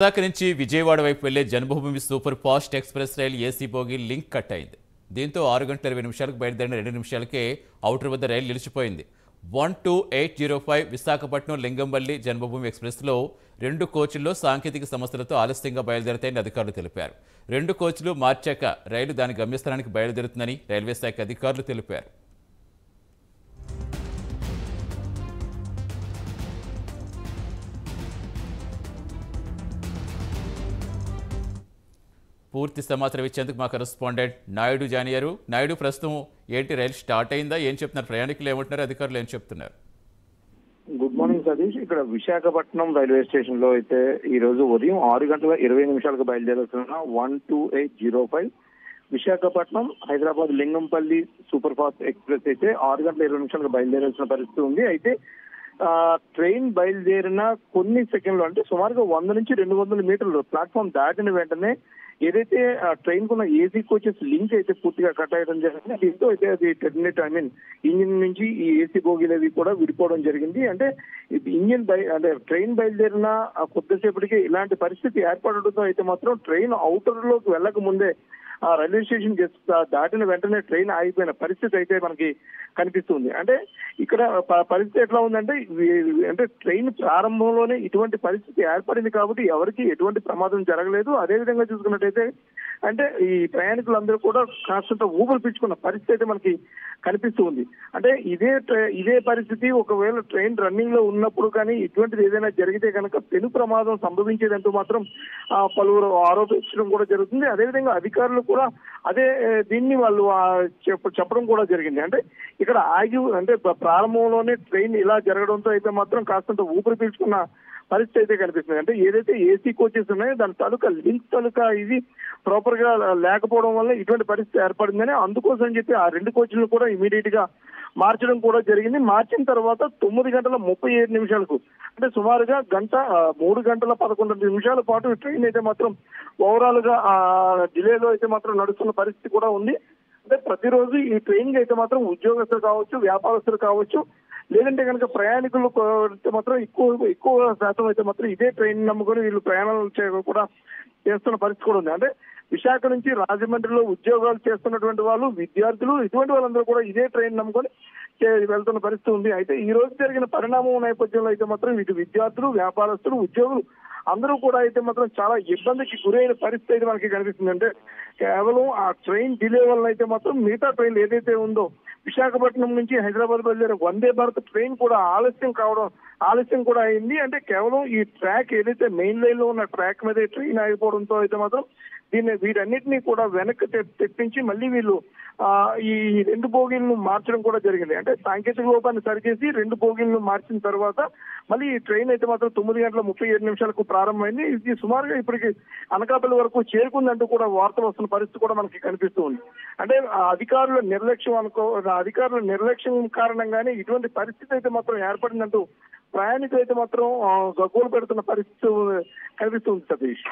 విశాఖ నుంచి విజయవాడ వైపు వెళ్లే జన్మభూమి సూపర్ ఫాస్ట్ ఎక్స్ప్రెస్ రైలు ఏసీ బోగి లింక్ కట్ అయింది. దీంతో 6 గంటల 20 నిమిషాలకు బయలుదేరిన 2 నిమిషాలకే ఔటర్ వద్ద రైలు నిలిచిపోయింది. 12805 విశాఖపట్నం లింగంపల్లి జన్మభూమి ఎక్స్ప్రెస్లో 2 కోచ్ల్లో సాంకేతిక సమస్యలతో ఆలస్యంగా బయలుదేరతాయని అధికారులు తెలిపారు. 2 కోచ్లు మార్చాక రైలు దాని గమ్యస్థానానికి బయలుదేరుతుందని రైల్వే శాఖ అధికారులు తెలిపారు. పూర్తి సమాచారం ఇచ్చేందుకు మా కరెస్పాండెంట్ నాయుడు జాయిన్ అయ్యారు. నాయుడు, ప్రస్తుతం ఏంటి, రైలు స్టార్ట్ అయిందా? ఏం చెప్తున్నారు ప్రయాణికులు, ఏమంటున్నారు, అధికారులు ఏం చెప్తున్నారు? Good morning Satish. ఇక్కడ విశాఖపట్నం రైల్వే స్టేషన్ లో అయితే ఈ రోజు ఉదయం 6 గంటల 20 నిమిషాలకు బయలుదేరుతున్న 12805 Visakhapatnam Hyderabad Lingampalli super fast express అయితే 6 గంటల 20 నిమిషాలకు బయలుదేరాల్సిన పరిస్థితి ఉంది. అయితే ట్రైన్ బయలుదేరిన కొన్ని సెకండ్లు, అంటే సుమారుగా 100 నుంచి 200 మీటర్లు ప్లాట్ఫామ్ దాటిన వెంటనే ఏదైతే ట్రైన్ కున్న ఏసీ కోచెస్ లింక్ అయితే పూర్తిగా కట్ అయ్యడం జరిగింది. దీంతో అయితే అది టెర్మినేట్ ఇంజిన్ నుంచి ఈ ఏసీ బోగీలవి కూడా విడిపోవడం జరిగింది. అంటే అంటే ట్రైన్ బయలుదేరిన కొద్దిసేపటికి ఇలాంటి పరిస్థితి ఏర్పడడంతో అయితే మాత్రం ట్రైన్ అవుటర్ లోకి వెళ్ళక ముందే రైల్వే స్టేషన్ దాటిన వెంటనే ట్రైన్ ఆగిపోయిన పరిస్థితి అయితే మనకి కనిపిస్తుంది. అంటే ఇక్కడ పరిస్థితి ఎట్లా ఉందంటే, అంటే ట్రైన్ ప్రారంభంలోనే ఇటువంటి పరిస్థితి ఏర్పడింది కాబట్టి ఎవరికి ఎటువంటి ప్రమాదం జరగలేదు. అదేవిధంగా చూసుకున్నట్టయితే అంటే ఈ ప్రయాణికులందరూ కూడా కాస్తంత ఊపిరి పీల్చుకున్న పరిస్థితి అయితే మనకి కనిపిస్తూ ఉంది. అంటే ఇదే పరిస్థితి ఒకవేళ ట్రైన్ రన్నింగ్ లో ఉన్నప్పుడు కానీ ఇటువంటిది ఏదైనా జరిగితే కనుక పెను ప్రమాదం సంభవించేదంటూ మాత్రం పలువురు ఆరోపించడం కూడా జరుగుతుంది. అదేవిధంగా అధికారులు కూడా అదే దీన్ని వాళ్ళు చెప్పడం కూడా జరిగింది. అంటే ఇక్కడ అంటే ప్రారంభంలోనే ట్రైన్ ఇలా జరగడంతో అయితే మాత్రం కాస్తంత ఊపిరి పీల్చుకున్న పరిస్థితి అయితే కనిపిస్తుంది. అంటే ఏదైతే ఏసీ కోచెస్ ఉన్నాయో దాని తాలూకా లింక్ తాలూకా ఇది ప్రాపర్ గా లేకపోవడం వల్ల ఇటువంటి పరిస్థితి ఏర్పడిందని, అందుకోసం చెప్పి ఆ 2 కోచ్లను కూడా ఇమీడియట్ గా మార్చడం కూడా జరిగింది. మార్చిన తర్వాత 9 గంటల 37 నిమిషాలకు, అంటే సుమారుగా 3 గంటల 11 నిమిషాల పాటు ట్రైన్ అయితే మాత్రం ఓవరాల్ గా డిలేలో అయితే మాత్రం నడుస్తున్న పరిస్థితి కూడా ఉంది. అంటే ప్రతిరోజు ఈ ట్రైన్ అయితే మాత్రం ఉద్యోగస్తులు కావచ్చు, వ్యాపారస్తులు కావచ్చు, లేదంటే కనుక ప్రయాణికులు మాత్రం ఎక్కువ శాతం అయితే మాత్రం ఇదే ట్రైన్ నమ్ముకొని వీళ్ళు ప్రయాణాలు కూడా చేస్తున్న పరిస్థితి కూడా ఉంది. అంటే విశాఖ నుంచి రాజమండ్రిలో ఉద్యోగాలు చేస్తున్నటువంటి వాళ్ళు, విద్యార్థులు, ఇటువంటి వాళ్ళందరూ కూడా ఇదే ట్రైన్ నమ్ముకొని వెళ్తున్న పరిస్థితి ఉంది. అయితే ఈ రోజు జరిగిన పరిణామం నేపథ్యంలో అయితే మాత్రం ఇటు విద్యార్థులు, వ్యాపారస్తులు, ఉద్యోగులు అందరూ కూడా అయితే మాత్రం చాలా ఇబ్బందికి గురైన పరిస్థితి అయితే మనకి కనిపిస్తుంది. అంటే కేవలం ఆ ట్రైన్ డిలే వల్ల అయితే మాత్రం మిగతా ట్రైన్ ఏదైతే ఉందో విశాఖపట్నం నుంచి హైదరాబాద్ బయలుదేరే వందే భారత్ ట్రైన్ కూడా ఆలస్యం కూడా అయింది. అంటే కేవలం ఈ ట్రాక్ ఏదైతే మెయిన్ లైన్ లో ఉన్న ట్రాక్ మీద ట్రైన్ ఆగిపోవడంతో అయితే మాత్రం వీటన్నిటినీ కూడా వెనక్కి తెప్పించి మళ్ళీ వీళ్ళు ఈ 2 బోగీలను మార్చడం కూడా జరిగింది. అంటే సాంకేతిక లోపాన్ని సరిచేసి 2 బోగీలను మార్చిన తర్వాత మళ్ళీ ఈ ట్రైన్ అయితే మాత్రం 9 గంటల 37 నిమిషాలకు ప్రారంభమైంది. ఇది సుమారుగా ఇప్పటికి అనకాపల్లి వరకు చేరుకుందంటూ కూడా వార్తలు వస్తున్న పరిస్థితి కూడా మనకి కనిపిస్తూ ఉంది. అంటే అధికారుల నిర్లక్ష్యం కారణంగానే ఇటువంటి పరిస్థితి అయితే మాత్రం ఏర్పడిందంటూ ప్రయాణికులు అయితే మాత్రం గగ్గోలు పెడుతున్న పరిస్థితి కనిపిస్తుంది సతీష్.